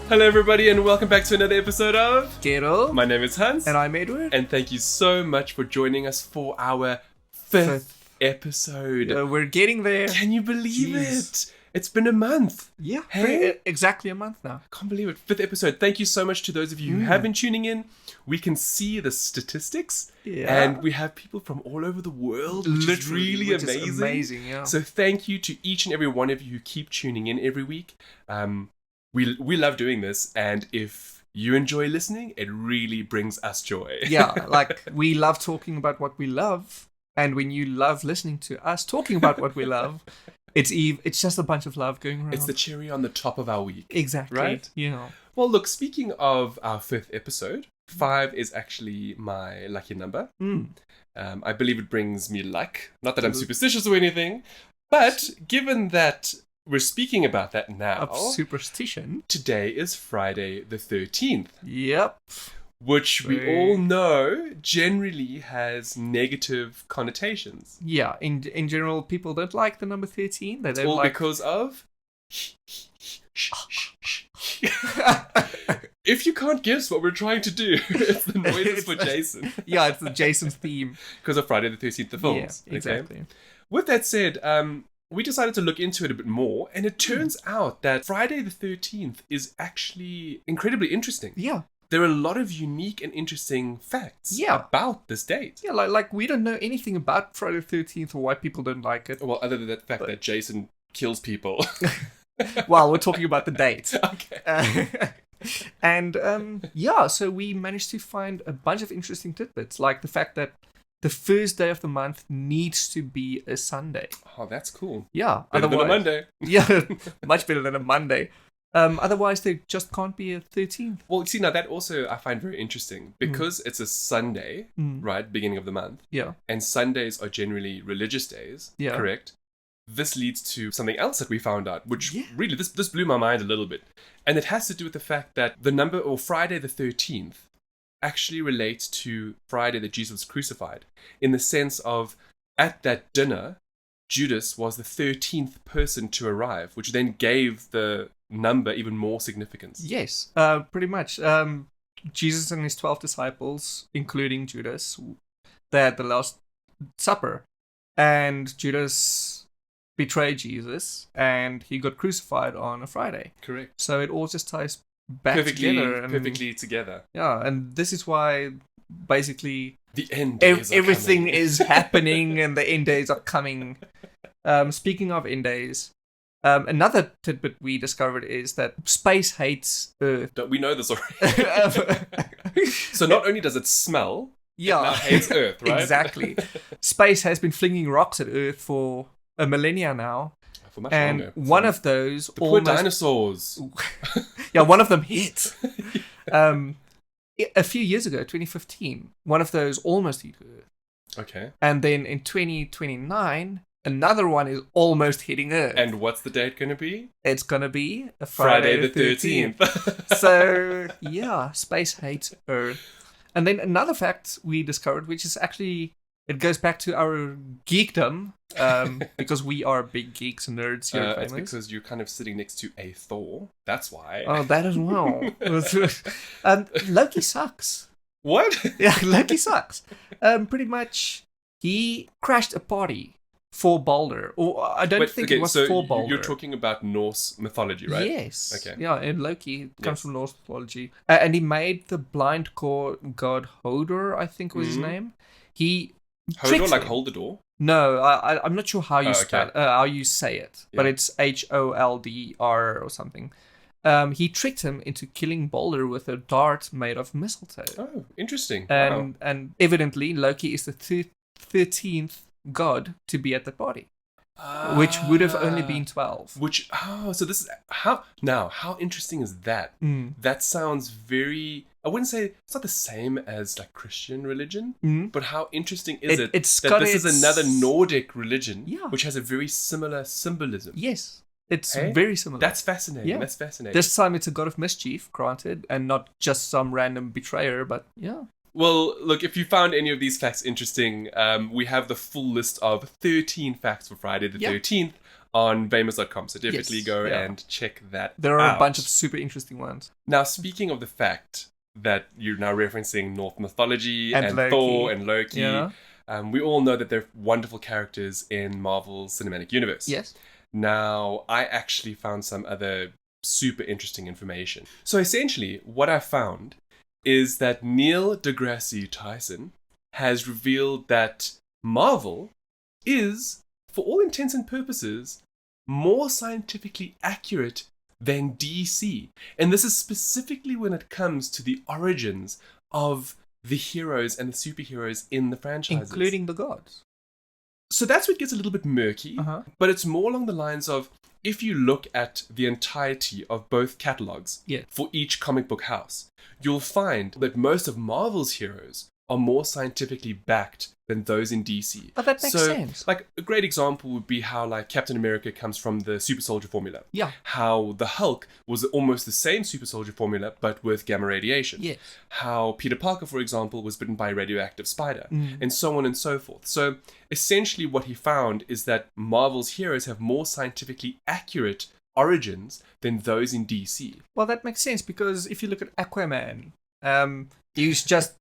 Hello everybody and welcome back to another episode of Gero. My name is Hans. And I'm Edward. And thank you so much for joining us for our fifth episode. We're getting there. Can you believe it? It's been a month. Yeah, Hey? exactly a month now. I can't believe it. Fifth episode. Thank you so much to those of you who have been tuning in. We can see the statistics. Yeah. And we have people from all over the world, which is really amazing. Is amazing, yeah. So thank you to each and every one of you who keep tuning in every week. We love doing this, and if you enjoy listening, it really brings us joy. Yeah, like we love talking about what we love, and when you love listening to us talking about what we love, it's just a bunch of love going around. It's the cherry on the top of our week. Exactly. Right? Yeah. Well, look, speaking of our fifth episode, 5 is actually my lucky number. I believe it brings me luck. Not that I'm superstitious or anything, but given that we're speaking about that now. Of superstition. Today is Friday the 13th. Yep. Which we all know generally has negative connotations. Yeah, in general, people don't like the number 13. They don't all like... because of... If you can't guess what we're trying to do, it's the noises for Jason. Yeah, it's the Jason's theme. Because of Friday the 13th, the films. Yeah, exactly. Okay? With that said, we decided to look into it a bit more, and it turns out that Friday the 13th is actually incredibly interesting. Yeah. There are a lot of unique and interesting facts about this date. Yeah, like we don't know anything about Friday the 13th or why people don't like it. Well, other than the fact that Jason kills people. Well, we're talking about the date. Okay. So we managed to find a bunch of interesting tidbits, like the fact that the first day of the month needs to be a Sunday. Oh, that's cool. Yeah. Better than a Monday. Yeah, much better than a Monday. Otherwise, there just can't be a 13th. Well, see, now that also I find very interesting because it's a Sunday, right, beginning of the month. Yeah. And Sundays are generally religious days, correct? This leads to something else that we found out, which really, this blew my mind a little bit. And it has to do with the fact that the number, or Friday the 13th, actually relates to Friday that Jesus was crucified, in the sense of, at that dinner, Judas was the 13th person to arrive, which then gave the number even more significance. Yes, pretty much. Jesus and his 12 disciples, including Judas, they had the Last Supper, and Judas betrayed Jesus, and he got crucified on a Friday. Correct. So it all just ties back together. Perfectly together. Yeah, and this is why basically the end days everything is happening and the end days are coming. Speaking of end days, another tidbit we discovered is that space hates Earth. We know this already. So not only does it smell, it now hates Earth, right? Exactly. Space has been flinging rocks at Earth for a millennia now. For much and longer. One of those... Poor dinosaurs. Yeah, one of them hit. A few years ago, 2015, one of those almost hit Earth. Okay. And then in 2029, another one is almost hitting Earth. And what's the date going to be? It's going to be a Friday the 13th. So, yeah, space hates Earth. And then another fact we discovered, which is actually... It goes back to our geekdom, because we are big geeks and nerds here at It's Famous. because you're kind of sitting next to a Thor. That's why. Oh, that as well. Loki sucks. What? Yeah, Loki sucks. Pretty much, he crashed a party for Balder. Or I don't think it was for Balder. You're talking about Norse mythology, right? Yes. Okay. Yeah, and Loki comes from Norse mythology. And he made the blind god Hodor, I think was his name. He... Hodor, like hold the door? No, I'm not sure how you spell how you say it, but it's HOLDR or something. He tricked him into killing Balder with a dart made of mistletoe. Oh, interesting. And evidently Loki is the 13th god to be at the party, which would have only been 12. So this is how interesting is that? That sounds very... I wouldn't say it's not the same as like Christian religion, but how interesting is it that this is another Nordic religion, which has a very similar symbolism? Yes, it's very similar. That's fascinating. Yeah. That's fascinating. This time it's a god of mischief, granted, and not just some random betrayer, but yeah. Well, look, if you found any of these facts interesting, we have the full list of 13 facts for Friday the 13th on Famous.com. So definitely go and check that out. There are a bunch of super interesting ones. Now, speaking of the fact that you're now referencing Norse mythology and Thor and Loki, we all know that they're wonderful characters in Marvel's cinematic universe. Yes. Now, I actually found some other super interesting information. So essentially, what I found is that Neil deGrasse Tyson has revealed that Marvel is, for all intents and purposes, more scientifically accurate than DC. And this is specifically when it comes to the origins of the heroes and the superheroes in the franchises. Including the gods. So that's what gets a little bit murky, but it's more along the lines of, if you look at the entirety of both catalogs for each comic book house, you'll find that most of Marvel's heroes are more scientifically backed than those in DC. But that makes sense. Like, a great example would be how, like, Captain America comes from the super soldier formula. Yeah. How the Hulk was almost the same super soldier formula, but with gamma radiation. Yes. How Peter Parker, for example, was bitten by a radioactive spider, and so on and so forth. So, essentially what he found is that Marvel's heroes have more scientifically accurate origins than those in DC. Well, that makes sense, because if you look at Aquaman, he's just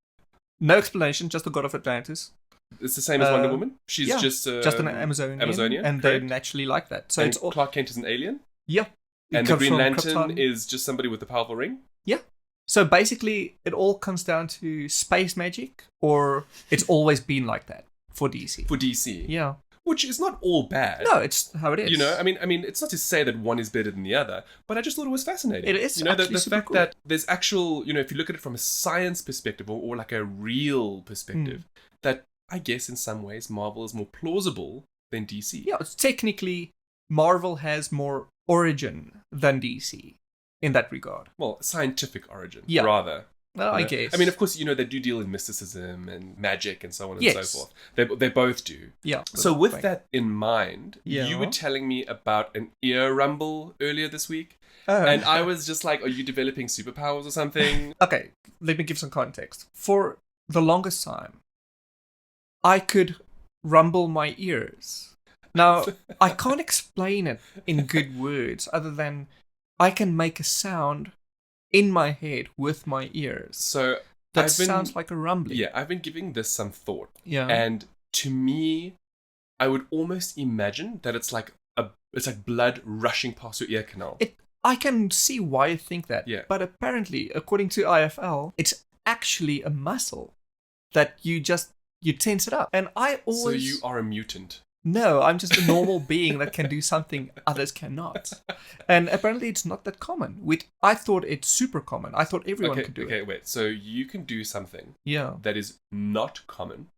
no explanation, just the god of Atlantis. It's the same as Wonder Woman. She's just an Amazonian, and they naturally like that. So and Clark Kent is an alien. Yeah, and the Green Lantern is just somebody with a powerful ring. Yeah. So basically, it all comes down to space magic, or it's always been like that for DC. For DC, yeah. Which is not all bad. No, it's how it is. You know, I mean, it's not to say that one is better than the other, but I just thought it was fascinating. It is, you know, the super fact cool. that there's actual, you know, if you look at it from a science perspective or like a real perspective, that I guess in some ways Marvel is more plausible than DC. Yeah, it's technically Marvel has more origin than DC in that regard. Well, scientific origin, rather. Well, I guess. I mean, of course, you know, they do deal in mysticism and magic and so on and so forth. They both do. Yeah. So with that in mind, you were telling me about an ear rumble earlier this week. And I was just like, are you developing superpowers or something? Okay, let me give some context. For the longest time, I could rumble my ears. Now, I can't explain it in good words other than I can make a sound in my head with my ears. So that sounds like a rumbling. Yeah, I've been giving this some thought. Yeah. And to me, I would almost imagine that it's like blood rushing past your ear canal. I can see why you think that. Yeah. But apparently, according to IFL, it's actually a muscle that you tense it up. And I always... So you are a mutant. No, I'm just a normal being that can do something others cannot. And apparently it's not that common. I thought it's super common. I thought everyone could do it. Okay, wait. So you can do something that is not common.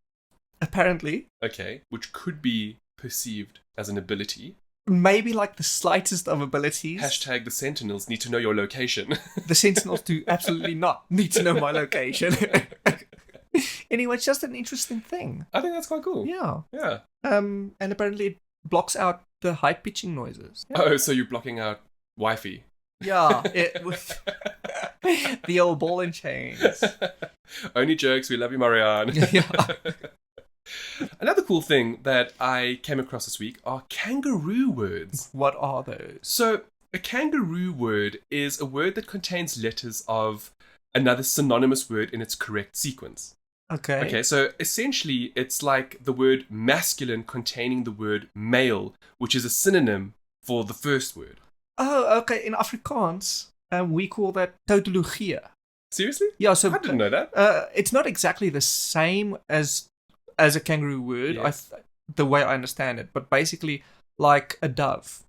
Apparently. Okay, which could be perceived as an ability. Maybe like the slightest of abilities. # the Sentinels need to know your location. The Sentinels do absolutely not need to know my location. Anyway, it's just an interesting thing. I think that's quite cool. Yeah. Yeah. And apparently it blocks out the high pitching noises. Yeah. Oh, so you're blocking out Wi-Fi. Yeah, with the old ball and chains. Only jokes. We love you, Marianne. Yeah. Another cool thing that I came across this week are kangaroo words. What are those? So a kangaroo word is a word that contains letters of another synonymous word in its correct sequence. Okay, so essentially it's like the word masculine containing the word male, which is a synonym for the first word. Oh, okay. In Afrikaans, we call that tautologie. Seriously? Yeah, so I didn't know that. It's not exactly the same as a kangaroo word, yes. The way I understand it, but basically like a dove.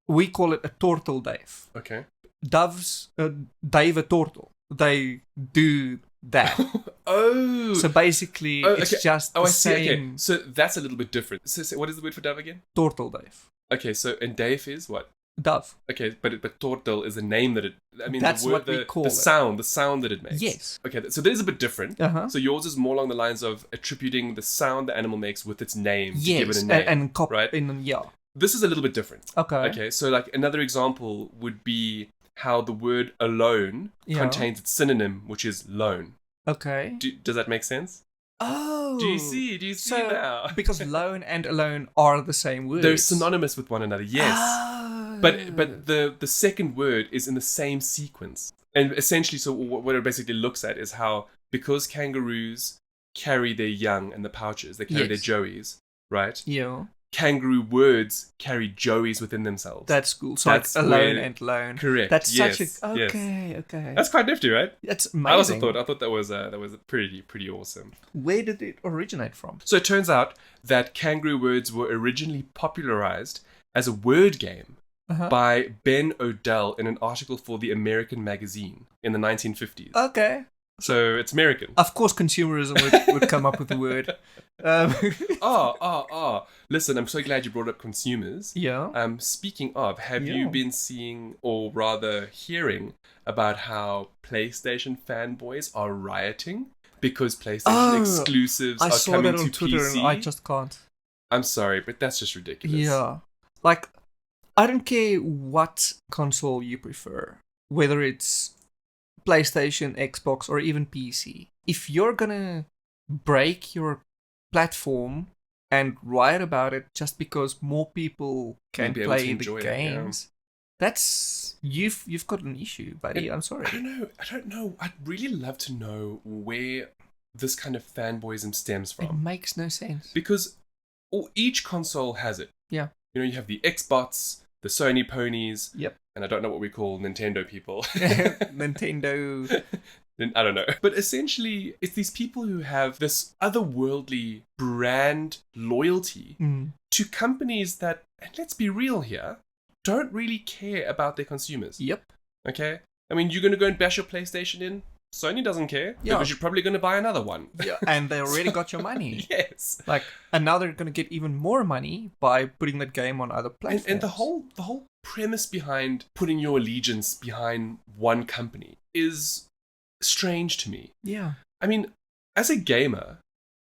We call it a tortelduif. Okay. Doves, duive tortel. They do that. Oh. So basically, it's just the same. Okay. So that's a little bit different. So what is the word for dove again? Tortelduif. Okay, so and duif is what? Dove. Okay, but tortel is a name that it... I mean, that's the word, what we call it. The sound that it makes. Yes. Okay, so that is a bit different. Uh-huh. So yours is more along the lines of attributing the sound the animal makes with its name. Yes, to give it a name, right? Yeah. This is a little bit different. Okay. Okay, so like another example would be how the word alone contains its synonym, which is lone. Okay. Does that make sense? Oh. Do you see now? Because lone and alone are the same words. They're synonymous with one another, yes. Oh. But the second word is in the same sequence. And essentially, so what it basically looks at is how, because kangaroos carry their young in the pouches, they carry their joeys, right? Yeah. Kangaroo words carry joeys within themselves. That's cool. So that's like alone and lone. Correct. That's yes, such a okay. That's quite nifty, right? That's amazing. I thought that was pretty awesome. Where did it originate from? So it turns out that kangaroo words were originally popularized as a word game by Ben Odell in an article for the American Magazine in the 1950s. Okay. So it's American. Of course, consumerism would come up with the word. Listen, I'm so glad you brought up consumers. Yeah. Speaking of, have you been seeing, or rather hearing, about how PlayStation fanboys are rioting because PlayStation exclusives are coming to PC? I saw that on Twitter and I just can't. I'm sorry, but that's just ridiculous. Yeah. Like, I don't care what console you prefer, whether it's PlayStation, Xbox, or even PC. If you're gonna break your platform and write about it just because more people can play the games, that's you've got an issue, buddy. I'm sorry. I don't know. I'd really love to know where this kind of fanboyism stems from. It makes no sense. Because each console has it. Yeah. You know, you have the Xbox, the Sony Ponies. Yep. And I don't know what we call Nintendo people. Nintendo. I don't know. But essentially, it's these people who have this otherworldly brand loyalty to companies that, and let's be real here, don't really care about their consumers. Yep. Okay? I mean, you're going to go and bash your PlayStation in? Sony doesn't care. Yeah. Because you're probably going to buy another one. Yeah. And they already got your money. Yes. And now they're going to get even more money by putting that game on other platforms. And the whole premise behind putting your allegiance behind one company is strange to me. Yeah. I mean, as a gamer,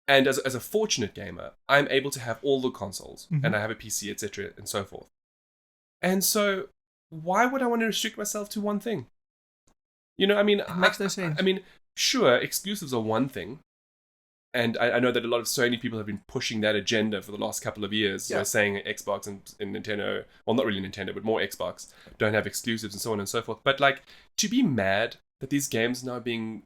and as a fortunate gamer, I'm able to have all the consoles, and I have a PC, etc., and so forth. And so, why would I want to restrict myself to one thing? You know, I mean, it makes no sense. I mean, sure, exclusives are one thing. And I know that a lot of Sony people have been pushing that agenda for the last couple of years. Yeah. Saying Xbox and Nintendo, well, not really Nintendo, but more Xbox, don't have exclusives and so on and so forth. But to be mad that these games are now being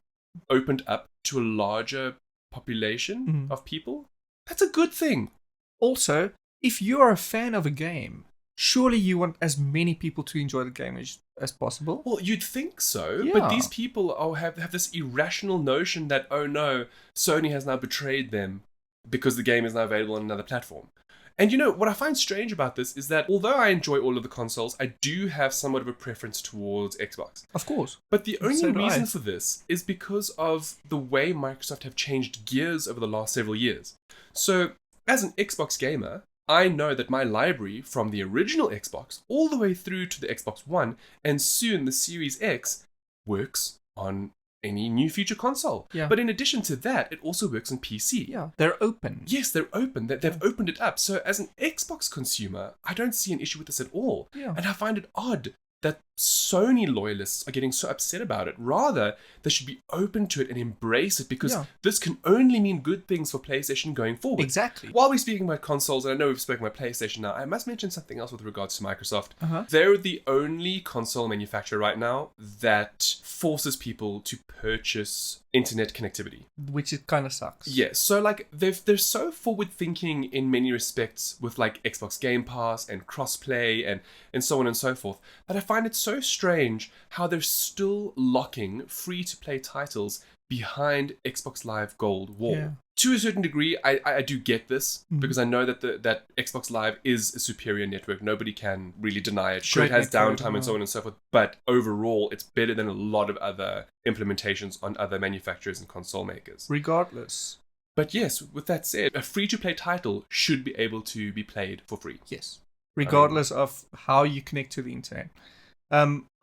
opened up to a larger population of people, that's a good thing. Also, if you are a fan of a game, surely you want as many people to enjoy the game as possible. Well, you'd think so, but these people have this irrational notion that, oh no, Sony has now betrayed them because the game is now available on another platform. And you know, what I find strange about this is that although I enjoy all of the consoles, I do have somewhat of a preference towards Xbox. Of course. But the only reason for this is because of the way Microsoft have changed gears over the last several years. So, as an Xbox gamer, I know that my library from the original Xbox all the way through to the Xbox One and soon the Series X works on any new future console. Yeah. But in addition to that, it also works on PC. Yeah, they're open. Yes, they're open. They've opened it up. So as an Xbox consumer, I don't see an issue with this at all. Yeah. And I find it odd that Sony loyalists are getting so upset about it. Rather, they should be open to it and embrace it because this can only mean good things for PlayStation going forward. Exactly. While we're speaking about consoles, and I know we've spoken about PlayStation now, I must mention something else with regards to Microsoft. They're the only console manufacturer right now that forces people to purchase internet connectivity. Which it kind of sucks. Yes, so they're so forward thinking in many respects with Xbox Game Pass and crossplay and so on and so forth, that I find it so strange how they're still locking free-to-play titles behind Xbox Live Gold wall. Yeah. To a certain degree, I do get this because I know that that Xbox Live is a superior network. Nobody can really deny it. Sure, it has downtime and so on and so forth, but overall, it's better than a lot of other implementations on other manufacturers and console makers. Regardless. But yes, with that said, a free-to-play title should be able to be played for free. Yes. Regardless of how you connect to the internet.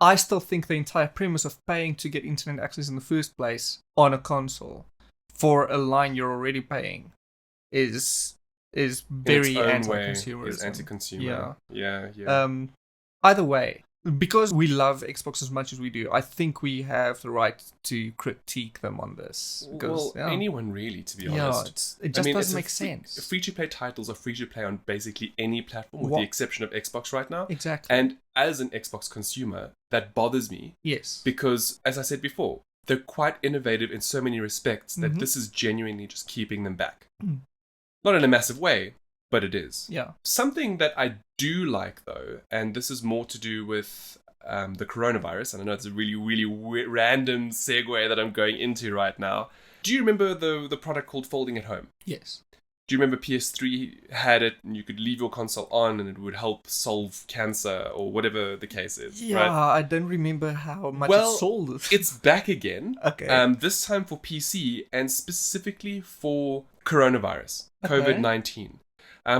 I still think the entire premise of paying to get internet access in the first place on a console for a line you're already paying is very anti-consumer. Is anti-consumer. Yeah. Either way, because we love Xbox as much as we do, I think we have the right to critique them on this. Because, anyone really, to be honest. It just doesn't make sense. Free-to-play titles are free-to-play on basically any platform, with the exception of Xbox right now. Exactly. And as an Xbox consumer, that bothers me. Yes. Because, as I said before, they're quite innovative in so many respects that this is genuinely just keeping them back. Not in a massive way, but it is. Yeah. Something that I do like, though, and this is more to do with the coronavirus, and I know it's a really, really random segue that I'm going into right now. Do you remember the product called Folding at Home? Yes. Do you remember PS3 had it, and you could leave your console on and it would help solve cancer or whatever the case is? Yeah, right? I don't remember how much it sold. It's back again. Okay. This time for PC and specifically for coronavirus, COVID-19.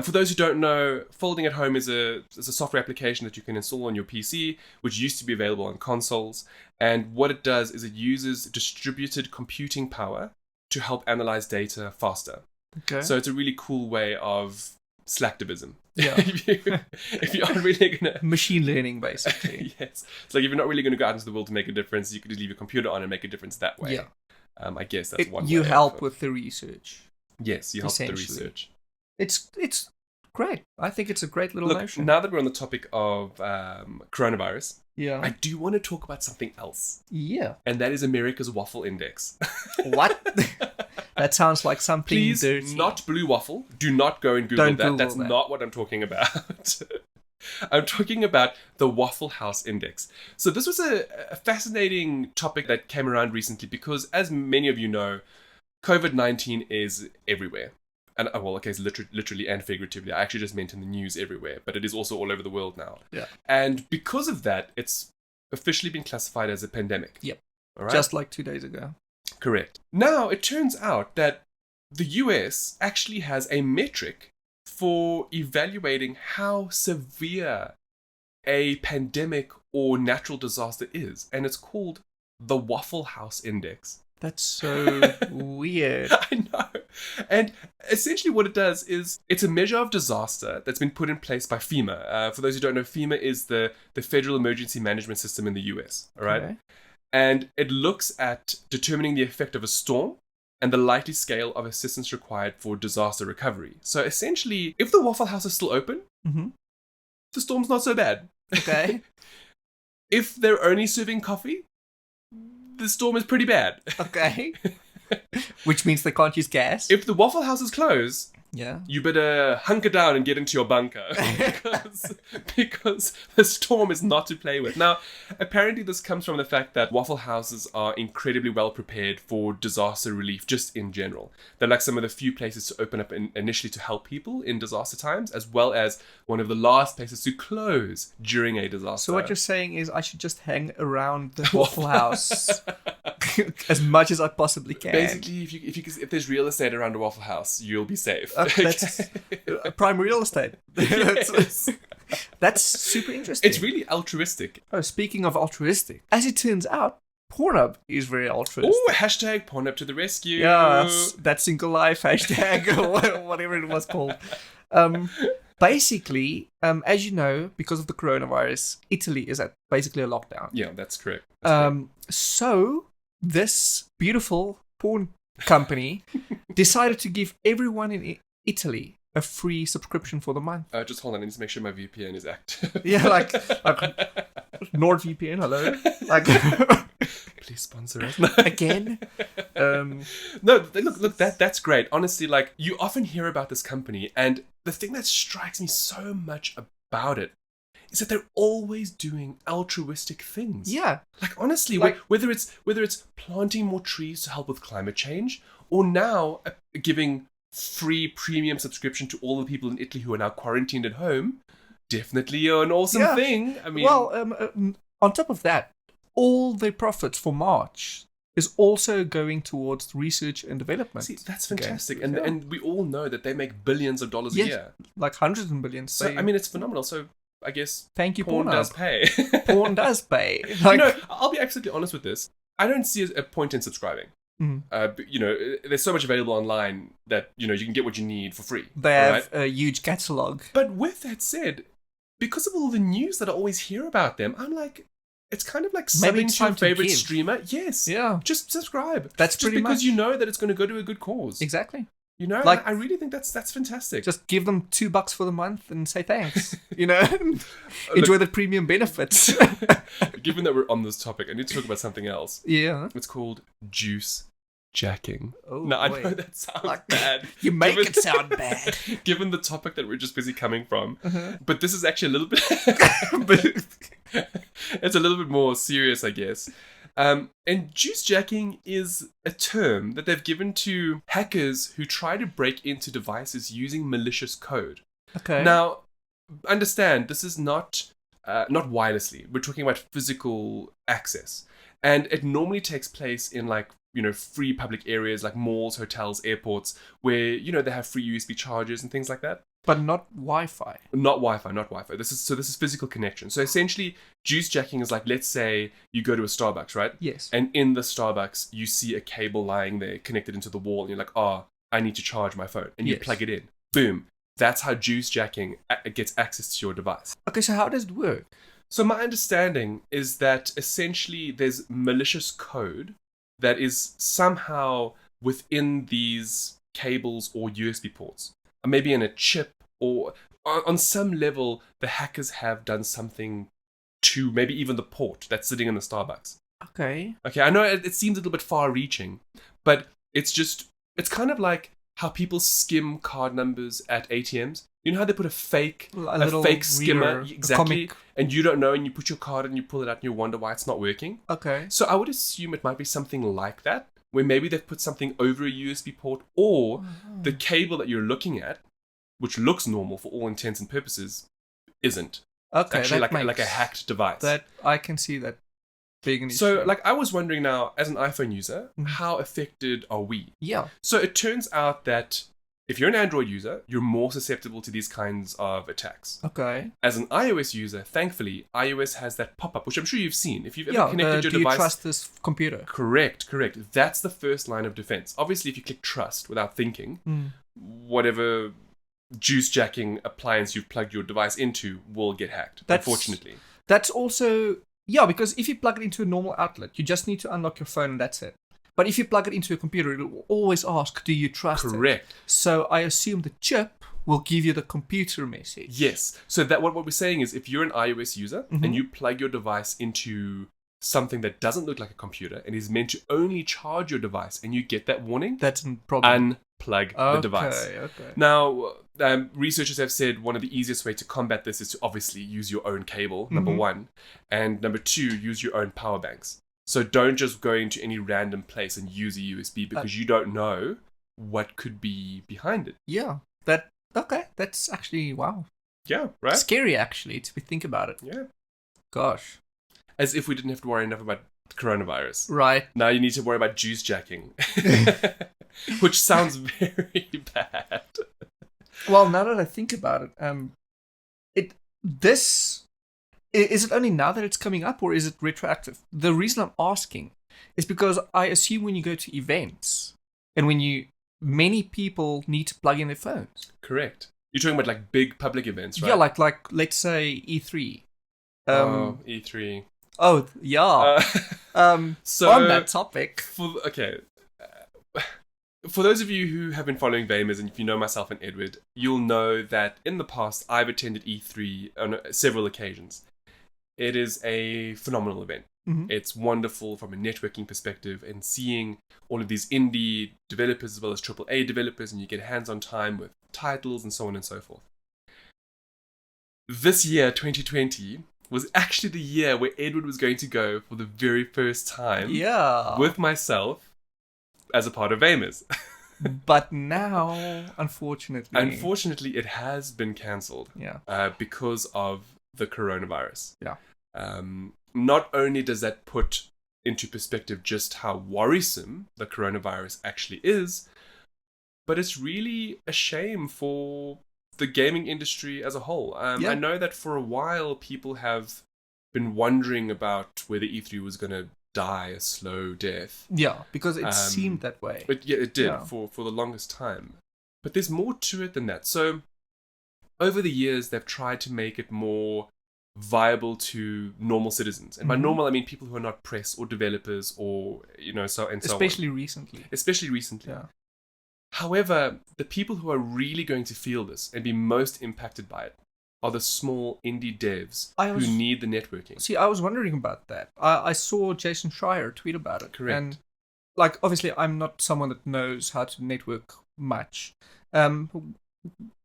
For those who don't know, Folding at Home is a software application that you can install on your PC, which used to be available on consoles. And what it does is it uses distributed computing power to help analyze data faster. Okay. So it's a really cool way of slacktivism. Yeah. if you aren't really going to... Machine learning, basically. Yes. It's like if you're not really going to go out into the world to make a difference, you could just leave your computer on and make a difference that way. Yeah. I guess that's one way. You help with the research. Yes, you help with the research. It's great. I think it's a great little notion. Now that we're on the topic of coronavirus, I do want to talk about something else. Yeah. And that is America's Waffle Index. What? That sounds like something Please, dirty. not Blue Waffle. Do not go and Google Don't that. Google That's that. not what I'm talking about. I'm talking about the Waffle House Index. So this was a fascinating topic that came around recently because, as many of you know, COVID-19 is everywhere. And it's literally and figuratively. I actually just meant in the news everywhere, but it is also all over the world now. Yeah. And because of that, it's officially been classified as a pandemic. Yep. All right? Just like 2 days ago. Correct. Now, it turns out that the US actually has a metric for evaluating how severe a pandemic or natural disaster is, and it's called the Waffle House Index. That's so weird. I know. And essentially what it does is it's a measure of disaster that's been put in place by FEMA. For those who don't know, FEMA is the Federal Emergency Management System in the US, all right? Okay. And it looks at determining the effect of a storm and the likely scale of assistance required for disaster recovery. So essentially, if the Waffle House is still open, the storm's not so bad. Okay. If they're only serving coffee, the storm is pretty bad. Okay. Which means they can't use gas. If the Waffle House is closed, you better hunker down and get into your bunker because the storm is not to play with. Now, apparently this comes from the fact that Waffle Houses are incredibly well prepared for disaster relief just in general. They're like some of the few places to open up initially to help people in disaster times, as well as one of the last places to close during a disaster. So what you're saying is I should just hang around the Waffle House as much as I possibly can. Basically, if there's real estate around a Waffle House, you'll be safe. That's prime real estate. Yes. That's super interesting. It's really altruistic. Oh, speaking of altruistic, as it turns out, PornHub is very altruistic. Oh, hashtag PornHub to the rescue. Yeah, that single life hashtag or whatever it was called. Basically, as you know, because of the coronavirus, Italy is at basically a lockdown. Yeah, that's correct. So this beautiful porn company decided to give everyone in Italy a free subscription for the month. Just hold on, I need to make sure my VPN is active. Yeah, like NordVPN, hello. Please sponsor us. Again. No, look, that's great. Honestly, like, you often hear about this company, and the thing that strikes me so much about it is that they're always doing altruistic things. Yeah. Like, honestly, whether it's planting more trees to help with climate change, or now giving free premium subscription to all the people in Italy who are now quarantined at home, definitely an awesome thing. I mean, on top of that, all the profits for March is also going towards research and development. See, that's fantastic. And we all know that they make billions of dollars a year. Like hundreds of billions. So, I mean, it's phenomenal. So, I guess thank you, porn does pay. Porn does pay. I'll be absolutely honest with this. I don't see a point in subscribing. There's so much available online that, you can get what you need for free. They have a huge catalog. But with that said, because of all the news that I always hear about them, I'm like, it's kind of like Maybe subbing it's to your time to favorite give. streamer. Yes. Yeah. Just subscribe. That's just pretty because much. you know that it's going to go to a good cause. Exactly. You know, Like, I really think that's fantastic. Just give them $2 for the month and say thanks. You know, enjoy the premium benefits. Given that we're on this topic, I need to talk about something else. Yeah. It's called juice jacking. Oh, now, I boy. know that sounds bad. You make it sound bad. Given the topic that we're just busy coming from. But this is actually a little bit... it's a little bit more serious, I guess. And juice jacking is a term that they've given to hackers who try to break into devices using malicious code. Okay. Now, understand, this is not wirelessly. We're talking about physical access. And it normally takes place in free public areas like malls, hotels, airports, where, they have free USB chargers and things like that. But not Wi-Fi. Not Wi-Fi. This is physical connection. So essentially, juice jacking is like, let's say you go to a Starbucks, right? Yes. And in the Starbucks, you see a cable lying there connected into the wall, and you're like, I need to charge my phone. And you plug it in. Boom. That's how juice jacking gets access to your device. Okay, so how does it work? So my understanding is that essentially there's malicious code that is somehow within these cables or USB ports. Maybe in a chip, or on some level, the hackers have done something to maybe even the port that's sitting in the Starbucks. Okay. Okay, I know it seems a little bit far-reaching, but it's kind of like how people skim card numbers at ATMs. You know how they put a fake skimmer, exactly, and you don't know, and you put your card and you pull it out and you wonder why it's not working? Okay. So I would assume it might be something like that, where maybe they've put something over a USB port, or the cable that you're looking at, which looks normal for all intents and purposes, isn't. Okay, it's actually like a hacked device. That I can see that being an issue. So, I was wondering now, as an iPhone user, how affected are we? Yeah. So it turns out that if you're an Android user, you're more susceptible to these kinds of attacks. Okay. As an iOS user, thankfully, iOS has that pop-up, which I'm sure you've seen. If you've ever connected your do device... you trust this computer? Correct. That's the first line of defense. Obviously, if you click trust without thinking, whatever juice jacking appliance you've plugged your device into will get hacked, unfortunately. That's also... Yeah, because if you plug it into a normal outlet, you just need to unlock your phone and that's it. But if you plug it into a computer, it will always ask, do you trust it? Correct. So I assume the chip will give you the computer message. Yes. So that what we're saying is, if you're an iOS user and you plug your device into something that doesn't look like a computer and is meant to only charge your device, and you get that warning, that's a problem. Unplug the device. Okay. Now, researchers have said one of the easiest way to combat this is to obviously use your own cable, number one. And number two, use your own power banks. So don't just go into any random place and use a USB, because you don't know what could be behind it. Yeah. That's actually, wow. Yeah, right? Scary, actually, to think about it. Yeah. Gosh. As if we didn't have to worry enough about coronavirus. Right. Now you need to worry about juice jacking. Which sounds very bad. Well, now that I think about it, is it only now that it's coming up, or is it retroactive? The reason I'm asking is because I assume when you go to events and many people need to plug in their phones. Correct. You're talking about big public events, right? Yeah, like let's say E3. E3. Oh, yeah. So on that topic. For those of you who have been following Vamers, and if you know myself and Edward, you'll know that in the past I've attended E3 on several occasions. It is a phenomenal event. It's wonderful from a networking perspective, and seeing all of these indie developers as well as AAA developers, and you get hands-on time with titles and so on and so forth. This year, 2020, was actually the year where Edward was going to go for the very first time with myself as a part of Vamers. But now, unfortunately, it has been cancelled. Yeah. Because of the coronavirus. Yeah. Not only does that put into perspective just how worrisome the coronavirus actually is, but it's really a shame for the gaming industry as a whole. I know that for a while people have been wondering about whether E3 was going to die a slow death. Yeah, because it seemed that way. But yeah, it did for the longest time. But there's more to it than that. So over the years, they've tried to make it more viable to normal citizens. And by normal, I mean people who are not press or developers or, so on. Especially recently. Yeah. However, the people who are really going to feel this and be most impacted by it are the small indie devs who need the networking. See, I was wondering about that. I saw Jason Schreier tweet about it. Correct. And, obviously, I'm not someone that knows how to network much.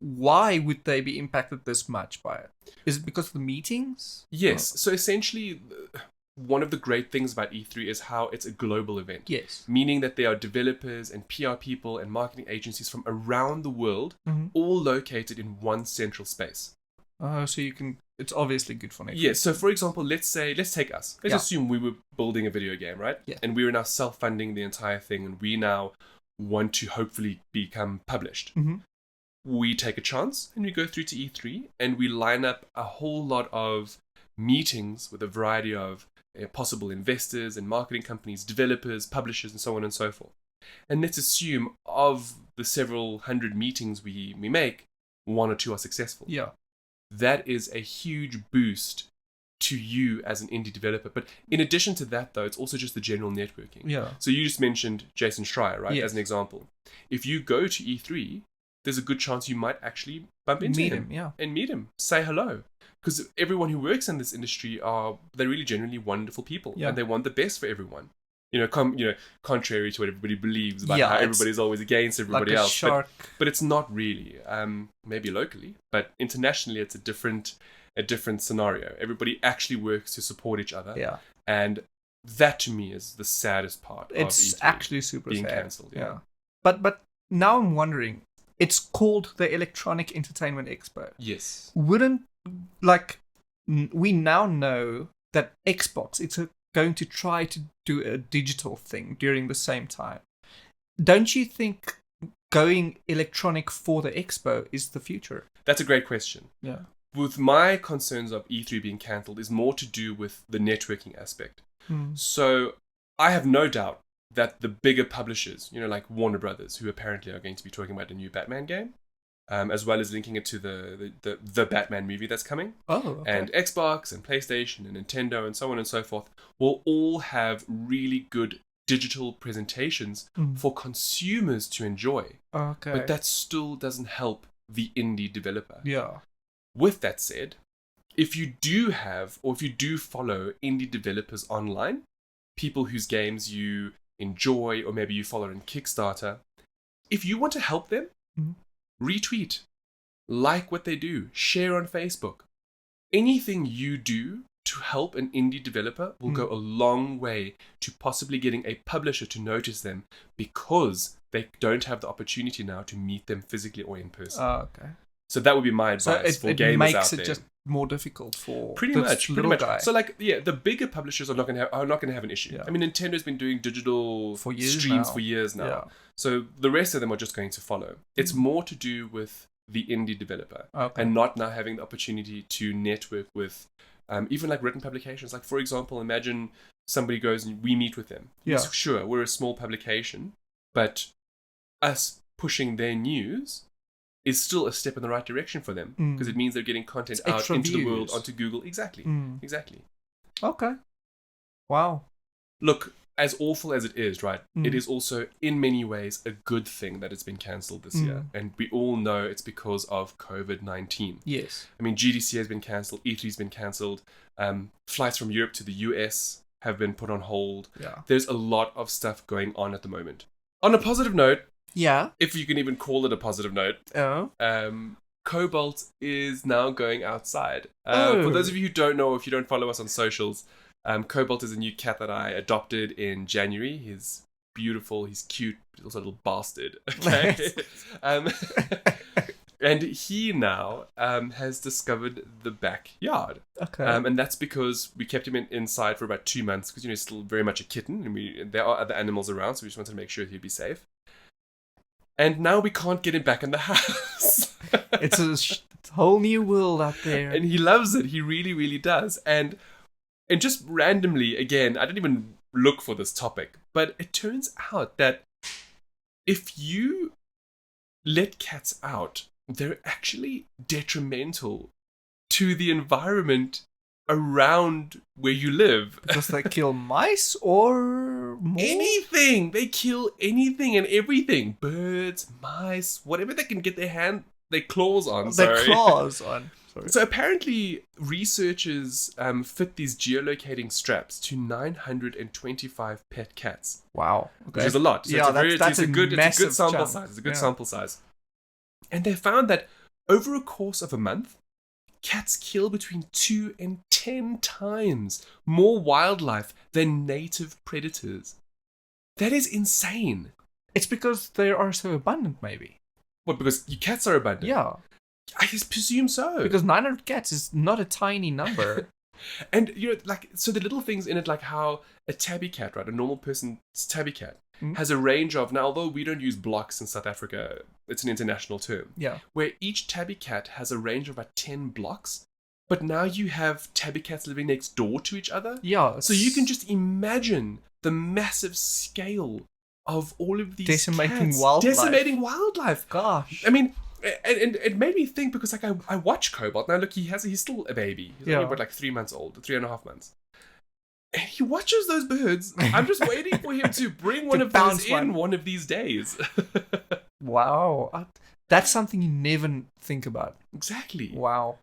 Why would they be impacted this much by it? Is it because of the meetings? Yes. So essentially, one of the great things about E3 is how it's a global event. Yes. Meaning that there are developers and PR people and marketing agencies from around the world, all located in one central space. Oh, so it's obviously good for networking. Yes. So for example, let's take us. Let's assume we were building a video game, right? Yeah. And we were now self-funding the entire thing, and we now want to hopefully become published. We take a chance and we go through to E3 and we line up a whole lot of meetings with a variety of possible investors and marketing companies, developers, publishers, and so on and so forth. And let's assume of the several hundred meetings we make, 1 or 2 are successful. Yeah. That is a huge boost to you as an indie developer. But in addition to that, though, it's also just the general networking. Yeah. So you just mentioned Jason Schreier, right? Yes. As an example. If you go to E3, there's a good chance you might actually bump into him. And meet him. Say hello. Because everyone who works in this industry they're really genuinely wonderful people. Yeah. And they want the best for everyone. Contrary to what everybody believes about how everybody's always against everybody like a else. Shark. But it's not really. Maybe locally, but internationally, it's a different scenario. Everybody actually works to support each other. Yeah. And that to me is the saddest part. It's of E3 actually super being sad. cancelled. Yeah. But now I'm wondering. It's called the Electronic Entertainment Expo. Yes. We now know that Xbox it's going to try to do a digital thing during the same time. Don't you think going electronic for the expo is the future? That's a great question. Yeah. With my concerns of E3 being cancelled is more to do with the networking aspect. So I have no doubt that the bigger publishers, like Warner Brothers, who apparently are going to be talking about a new Batman game, as well as linking it to the Batman movie that's coming. Oh, okay. And Xbox and PlayStation and Nintendo and so on and so forth will all have really good digital presentations for consumers to enjoy. Okay. But that still doesn't help the indie developer. Yeah. With that said, if you do follow indie developers online, people whose games you enjoy or maybe you follow on Kickstarter, if you want to help them, retweet, like what they do, share on Facebook. Anything you do to help an indie developer will go a long way to possibly getting a publisher to notice them because they don't have the opportunity now to meet them physically or in person. Oh, okay. So that would be my advice for gamers out there. It makes it just more difficult for pretty much. guy. So the bigger publishers are not going to have an issue. Yeah. I mean, Nintendo's been doing digital streams for years now. Yeah. So the rest of them are just going to follow. It's more to do with the indie developer and not now having the opportunity to network with even like written publications. Like, for example, imagine somebody goes and we meet with them. Yeah. Sure, we're a small publication, but us pushing their news is still a step in the right direction for them because it means they're getting content out into the world, onto Google. Exactly. Exactly. Okay. Wow. Look, as awful as it is, right, it is also in many ways a good thing that it's been cancelled this year. And we all know it's because of COVID-19. Yes. I mean, GDC has been cancelled, E3's been cancelled, flights from Europe to the US have been put on hold. Yeah. There's a lot of stuff going on at the moment. On a positive note, if you can even call it a positive note, Cobalt is now going outside. For those of you who don't know, if you don't follow us on socials, Cobalt is a new cat that I adopted in January. He's beautiful, he's cute, but he's also a little bastard. Okay. And he now has discovered the backyard. Okay. And that's because we kept him inside for about 2 months because he's still very much a kitten, and there are other animals around, so we just wanted to make sure he'd be safe. And now we can't get him back in the house. It's a whole new world out there. And he loves it. He really, really does. And just randomly, again, I didn't even look for this topic, but it turns out that if you let cats out they're actually detrimental to the environment around where you live. Because they kill mice or more? Anything. They kill anything and everything. Birds, mice, whatever they can get their claws on. Their claws on. Sorry. So apparently researchers fit these geolocating straps to 925 pet cats. Wow. Okay. Which is a lot. So that's a good sample chunk. size. It's a good sample size. And they found that over a course of a month, cats kill between 2 and 10 times more wildlife than native predators. That is insane. It's because they are so abundant, maybe. What, because your cats are abundant? Yeah. I just presume so. Because 900 cats is not a tiny number. And, so the little things in it, like how a tabby cat, right, a normal person's tabby cat, has a range of, now although we don't use blocks in South Africa, it's an international term. Yeah. Where each tabby cat has a range of about 10 blocks, but now you have tabby cats living next door to each other. Yeah. So you can just imagine the massive scale of all of these decimating wildlife. Gosh. I mean, and it made me think because I watch Cobalt. Now look, he's still a baby. He's only about 3 months old, 3.5 months. And he watches those birds. I'm just waiting for him to bring one of those in one of these days. Wow. That's something you never think about. Exactly. Wow.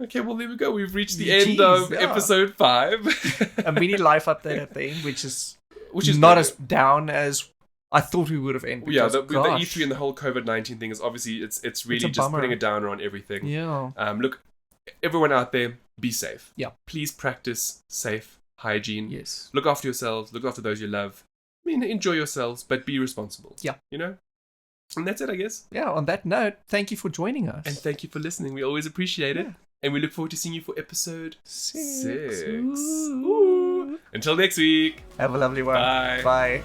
Okay, well, there we go. We've reached the end of episode 5. A mini life update, I think, which is not as down as I thought we would have ended. Yeah, the E3 and the whole COVID-19 thing is obviously, it's really just putting a downer on everything. Yeah. Look, everyone out there, be safe. Yeah. Please practice safe hygiene. Yes. Look after yourselves. Look after those you love. I mean, enjoy yourselves, but be responsible. Yeah. You know? And that's it, I guess. Yeah, on that note, thank you for joining us. And thank you for listening. We always appreciate it. And we look forward to seeing you for episode 6. Ooh. Until next week. Have a lovely one. Bye. Bye.